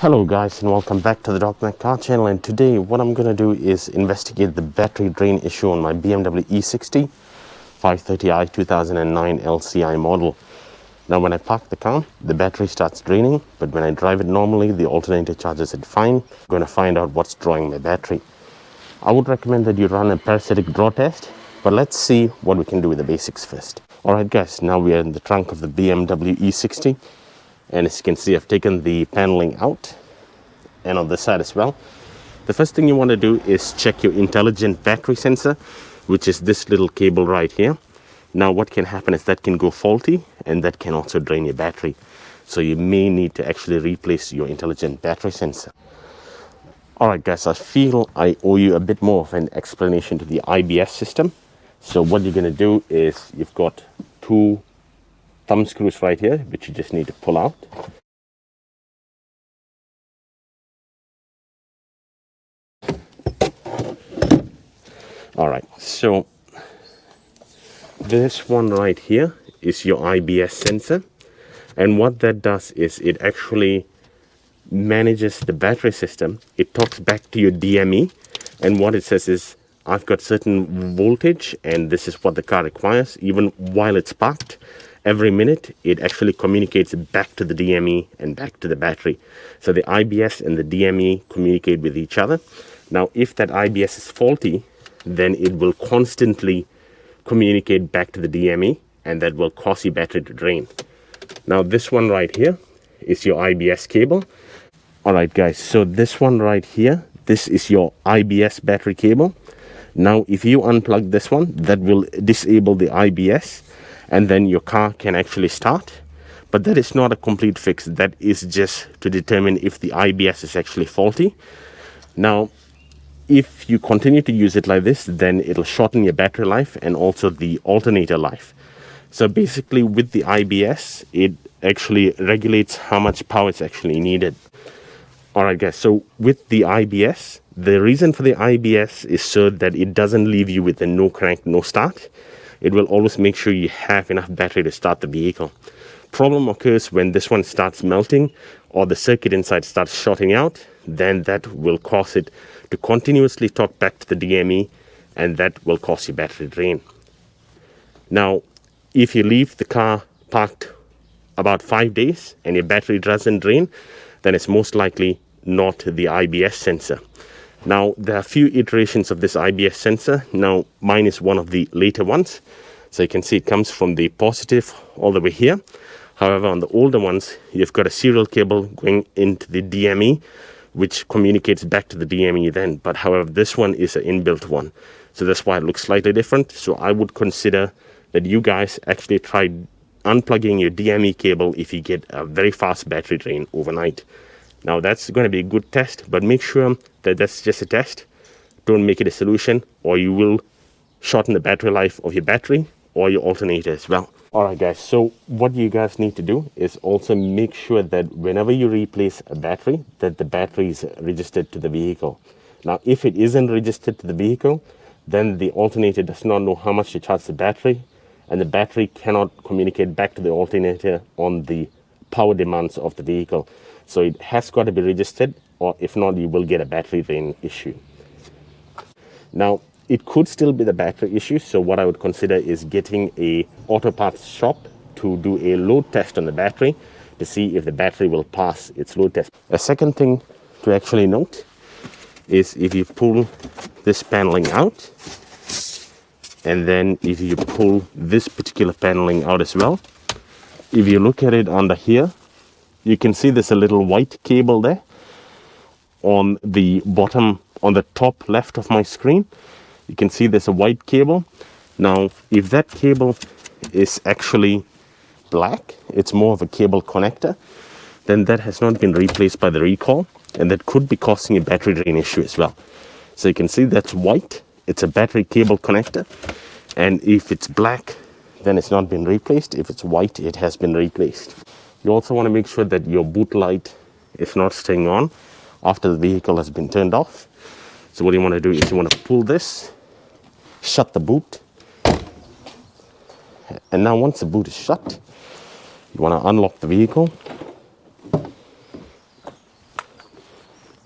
Hello guys, and welcome back to the DocMack car channel. And today what I'm going to do is investigate the battery drain issue on my BMW E60 530i 2009 LCI model. Now when I park the car, the battery starts draining, but when I drive it normally, the alternator charges it fine. I'm going to find out what's drawing my battery. I would recommend that you run a parasitic draw test, but let's see what we can do with the basics first. Alright guys, now we are in the trunk of the BMW E60. And as you can see, I've taken the paneling out, and on this side as well. The first thing you want to do is check your intelligent battery sensor, which is this little cable right here. Now what can happen is that can go faulty, and that can also drain your battery. So you may need to actually replace your intelligent battery sensor. Alright guys, I feel I owe you a bit more of an explanation to the Ibs system. So what you're going to do is you've got two thumb screws right here, which you just need to pull out. Alright, so this one right here is your Ibs sensor, and what that does is it actually manages the battery system. It talks back to your DME, and what it says is, I've got certain voltage and this is what the car requires. Even while it's parked, every minute it actually communicates back to the DME and back to the battery. So the Ibs and the DME communicate with each other. Now if that Ibs is faulty, then it will constantly communicate back to the DME, and that will cause your battery to drain. Now this one right here is your Ibs cable. Alright guys, so this one right here, this is your Ibs battery cable. Now if you unplug this one, that will disable the Ibs, and then your car can actually start. But that is not a complete fix. That is just to determine if the Ibs is actually faulty. Now if you continue to use it like this, then it'll shorten your battery life and also the alternator life. So basically with the Ibs, it actually regulates how much power is actually needed. Alright guys, so with the Ibs, the reason for the Ibs is so that it doesn't leave you with a no crank, no start. It will always make sure you have enough battery to start the vehicle. Problem occurs when this one starts melting or the circuit inside starts shorting out, then that will cause it to continuously talk back to the DME, and that will cause your battery drain. Now, if you leave the car parked about 5 days and your battery doesn't drain, then it's most likely not the Ibs sensor. Now, there are a few iterations of this Ibs sensor. Now, mine is one of the later ones. So you can see it comes from the positive all the way here. However, on the older ones, you've got a serial cable going into the DME, which communicates back to the DME then. But however, this one is an inbuilt one. So that's why it looks slightly different. So I would consider that you guys actually try unplugging your DME cable if you get a very fast battery drain overnight. Now that's going to be a good test, but make sure that that's just a test. Don't make it a solution, or you will shorten the battery life of your battery or your alternator as well. Alright guys, so what you guys need to do is also make sure that whenever you replace a battery, that the battery is registered to the vehicle. Now if it isn't registered to the vehicle, then the alternator does not know how much to charge the battery, and the battery cannot communicate back to the alternator on the power demands of the vehicle. So it has got to be registered, or if not, you will get a battery drain issue. Now, it could still be the battery issue, so what I would consider is getting a auto parts shop to do a load test on the battery to see if the battery will pass its load test. A second thing to actually note is if you pull this paneling out, and then if you pull this particular paneling out as well, if you look at it under here, you can see there's a little white cable there on the bottom, on the top left of my screen. You can see there's a white cable. Now, if that cable is actually black, it's more of a cable connector, then that has not been replaced by the recall, and that could be causing a battery drain issue as well. So you can see that's white, it's a battery cable connector, and if it's black, then it's not been replaced. If it's white, it has been replaced. You also want to make sure that your boot light is not staying on after the vehicle has been turned off. So what you want to do is you want to pull this, shut the boot, and now once the boot is shut, you want to unlock the vehicle,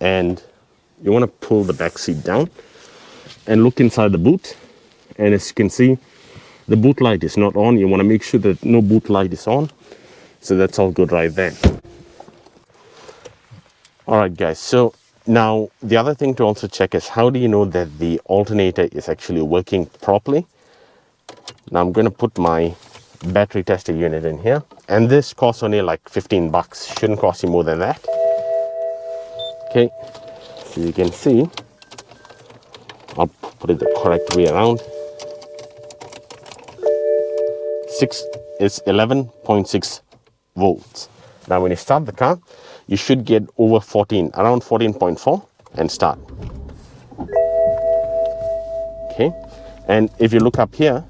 and you want to pull the back seat down and look inside the boot. And as you can see, the boot light is not on. You want to make sure that no boot light is on. So that's all good right there. All right, guys. So now the other thing to also check is, how do you know that the alternator is actually working properly? Now I'm going to put my battery tester unit in here, and this costs only like 15 bucks. Shouldn't cost you more than that. Okay, so you can see, I'll put it the correct way around. 6 is 11.6 volts. Now when you start the car, you should get over 14, around 14.4, and start. Okay, and if you look up here,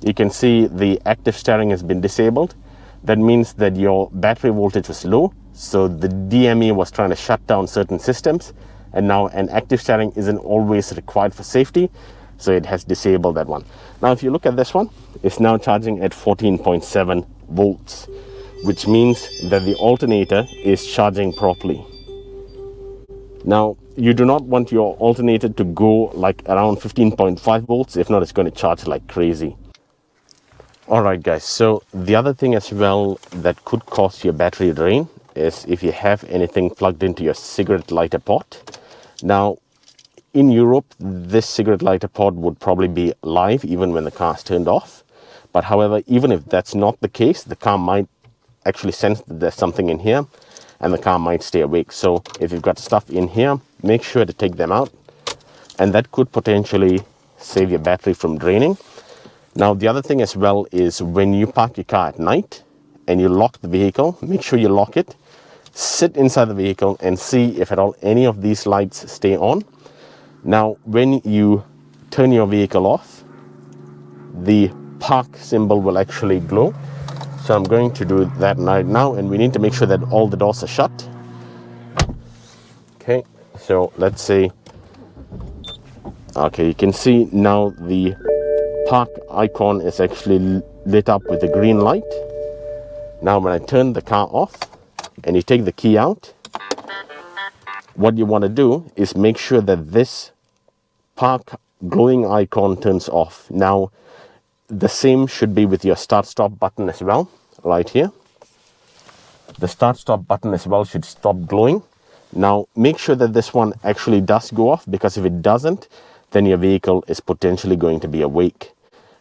you can see the active steering has been disabled. That means that your battery voltage was low, so the DME was trying to shut down certain systems, and now an active steering isn't always required for safety, so it has disabled that one. Now if you look at this one, it's now charging at 14.7 volts, which means that the alternator is charging properly. Now you do not want your alternator to go like around 15.5 volts, if not it's going to charge like crazy. Alright guys, so the other thing as well that could cause your battery drain is if you have anything plugged into your cigarette lighter pot. Now in Europe, this cigarette lighter pod would probably be live even when the car is turned off. But however, even if that's not the case, the car might actually sense that there's something in here and the car might stay awake. So if you've got stuff in here, make sure to take them out, and that could potentially save your battery from draining. Now the other thing as well is, when you park your car at night and you lock the vehicle, make sure you lock it, sit inside the vehicle and see if at all any of these lights stay on. Now when you turn your vehicle off, the park symbol will actually glow. So I'm going to do that right now, and we need to make sure that all the doors are shut. Okay, so let's say, okay, you can see now the park icon is actually lit up with a green light. Now when I turn the car off and you take the key out, what you want to do is make sure that this park glowing icon turns off. Now the same should be with your start stop button as well, right here. The start stop button as well should stop glowing. Now make sure that this one actually does go off, because if it doesn't, then your vehicle is potentially going to be awake.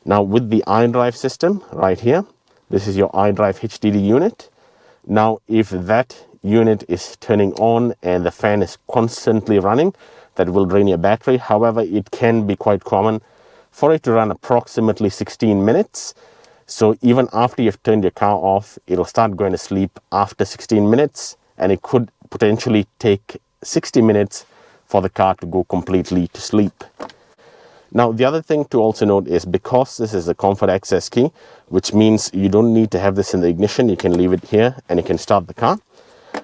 Now with the Idrive system right here, this is your Idrive Hdd unit. Now if that unit is turning on and the fan is constantly running, that will drain your battery. However, it can be quite common for it to run approximately 16 minutes. So even after you've turned your car off, it'll start going to sleep after 16 minutes, and it could potentially take 60 minutes for the car to go completely to sleep. Now the other thing to also note is, because this is a comfort access key, which means you don't need to have this in the ignition, you can leave it here and you can start the car.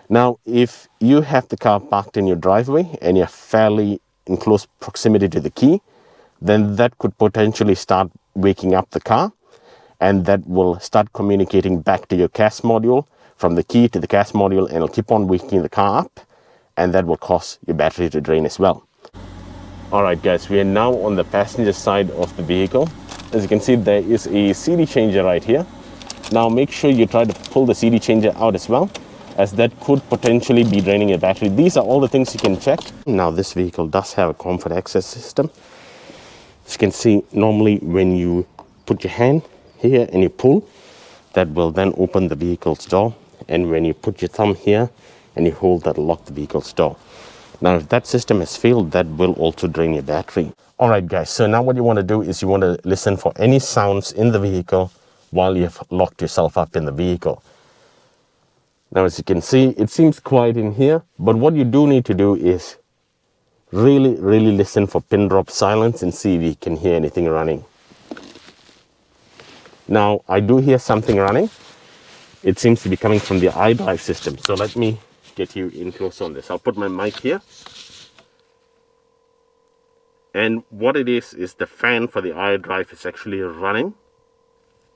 Now if you have the car parked in your driveway and you're fairly in close proximity to the key, then that could potentially start waking up the car, and that will start communicating back to your CAS module from the key to the CAS module, and it'll keep on waking the car up, and that will cause your battery to drain as well. Alright guys, we are now on the passenger side of the vehicle. As you can see, there is a CD changer right here. Now make sure you try to pull the CD changer out as well, as that could potentially be draining your battery. These are all the things you can check. Now this vehicle does have a comfort access system. As you can see, normally when you put your hand here and you pull, that will then open the vehicle's door, and when you put your thumb here and you hold, that will lock the vehicle's door. Now if that system has failed, that will also drain your battery. Alright guys, so now what you want to do is you want to listen for any sounds in the vehicle while you've locked yourself up in the vehicle. Now as you can see, it seems quiet in here, but what you do need to do is really listen for pin drop silence and see if you can hear anything running. Now I do hear something running. It seems to be coming from the Idrive system. So let me get you in close on this. I'll put my mic here. And what it is the fan for the Idrive is actually running,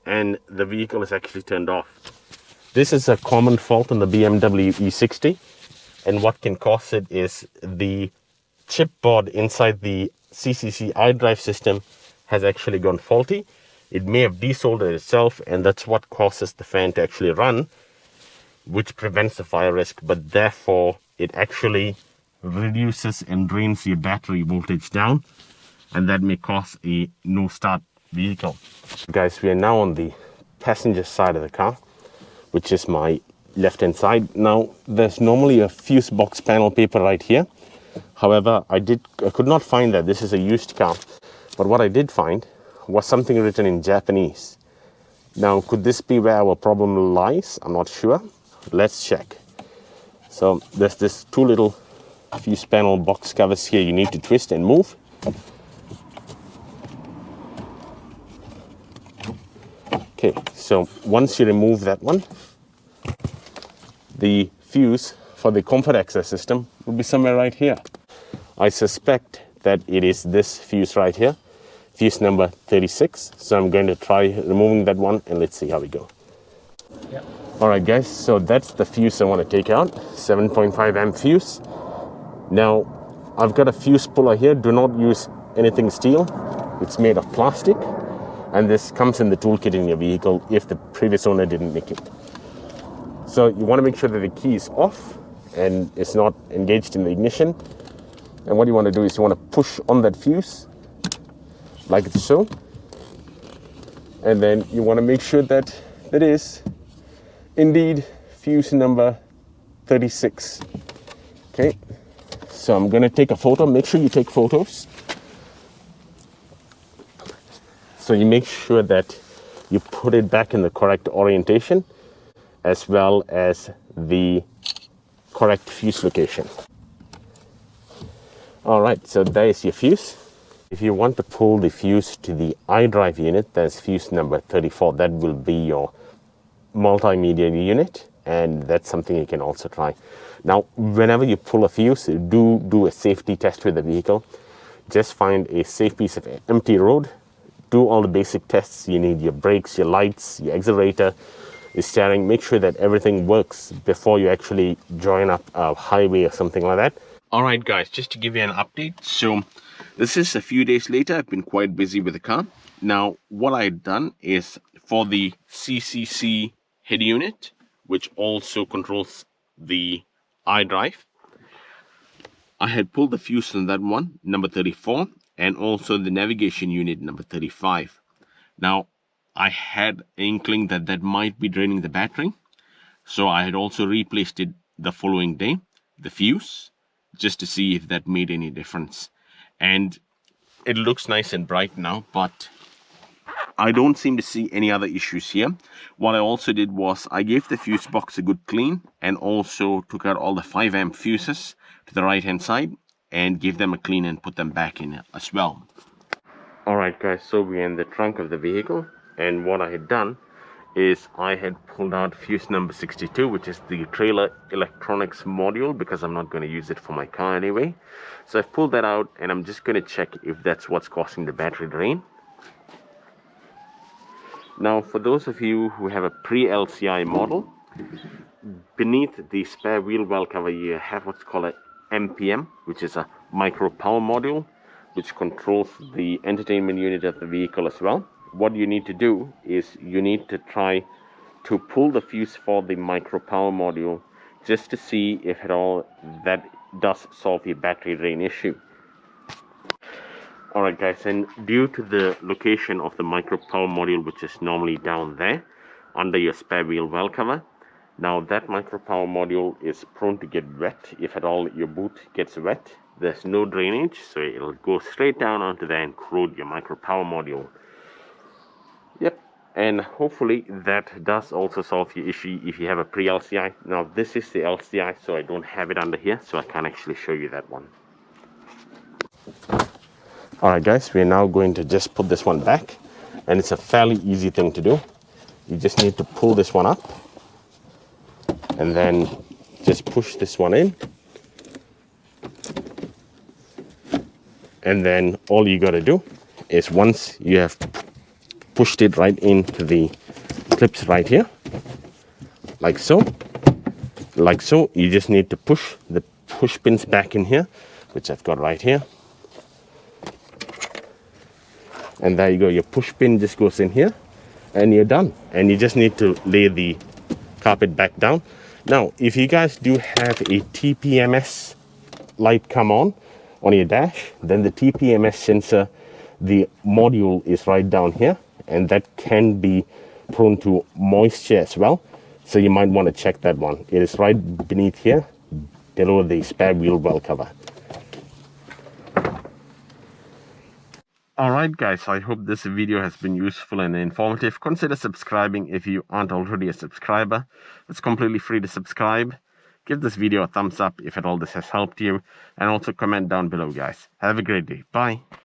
and the vehicle is actually turned off. This is a common fault on the BMW E60, and what can cause it is the chipboard inside the CCC iDrive system has actually gone faulty. It may have desoldered itself, and that's what causes the fan to actually run, which prevents the fire risk, but therefore it actually reduces and drains your battery voltage down, and that may cause a no start vehicle. Guys, we are now on the passenger side of the car, which is my left hand side. Now there's normally a fuse box panel paper right here. However, I could not find that. This is a used car, but what I did find was something written in Japanese. Now, could this be where our problem lies? I'm not sure. Let's check. So there's this two little fuse panel box covers here you need to twist and move. Okay, so once you remove that one, the fuse for the comfort access system will be somewhere right here. I suspect that it is this fuse right here, fuse number 36. So I'm going to try removing that one, and let's see how we go. Yep. All right, guys, so that's the fuse I want to take out, 7.5 amp fuse. Now, I've got a fuse puller here. Do not use anything steel. It's made of plastic, and this comes in the toolkit in your vehicle if the previous owner didn't make it. So you want to make sure that the key is off and it's not engaged in the ignition. And what you want to do is you want to push on that fuse like so. And then you want to make sure that it is indeed fuse number 36. Okay, so I'm going to take a photo. Make sure you take photos. So you make sure that you put it back in the correct orientation, as well as the correct fuse location. All right, so there is your fuse. If you want to pull the fuse to the iDrive unit, there's fuse number 34. That will be your multimedia unit, and that's something you can also try. Now, whenever you pull a fuse, do a safety test with the vehicle. Just find a safe piece of empty road. Do all the basic tests. You need your brakes, your lights, your accelerator, your steering. Make sure that everything works before you actually join up a highway or something like that. All right, guys, just to give you an update. So this is a few days later. I've been quite busy with the car. Now, what I've done is for the CCC head unit, which also controls the iDrive, I had pulled the fuse on that one, number 34, and also the navigation unit, number 35. Now, I had an inkling that that might be draining the battery, so I had also replaced it the following day, the fuse, just to see if that made any difference. And it looks nice and bright now, but I don't seem to see any other issues here. What I also did was I gave the fuse box a good clean, and also took out all the 5 amp fuses to the right hand side and gave them a clean and put them back in as well. Alright guys, so we're in the trunk of the vehicle, and what I had done is I had pulled out fuse number 62, which is the trailer electronics module, because I'm not going to use it for my car anyway. So I've pulled that out, and I'm just going to check if that's what's causing the battery drain. Now, for those of you who have a pre-LCI model, beneath the spare wheel well cover you have what's called a MPM, which is a micro power module, which controls the entertainment unit of the vehicle as well. What you need to do is you need to try to pull the fuse for the micro power module, just to see if at all that does solve your battery drain issue. Alright guys, and due to the location of the micro power module, which is normally down there under your spare wheel well cover, now that micro power module is prone to get wet. If at all your boot gets wet, there's no drainage, so it'll go straight down onto there and corrode your micro power module. Yep, and hopefully that does also solve your issue if you have a pre-LCI. Now this is the LCI, so I don't have it under here, so I can't actually show you that one. Alright guys, we're now going to just put this one back, and it's a fairly easy thing to do. You just need to pull this one up, and then just push this one in, and then all you got to do is, once you have pushed it right into the clips right here, like so, like so. You just need to push the push pins back in here, which I've got right here. And there you go, your push pin just goes in here and you're done. And you just need to lay the carpet back down. Now, if you guys do have a TPMS light come on your dash, then the TPMS sensor, the module is right down here, and that can be prone to moisture as well. So you might want to check that one. It is right beneath here, below the spare wheel well cover. Alright guys, so I hope this video has been useful and informative. Consider subscribing if you aren't already a subscriber. It's completely free to subscribe. Give this video a thumbs up if at all this has helped you, and also comment down below guys. Have a great day. Bye.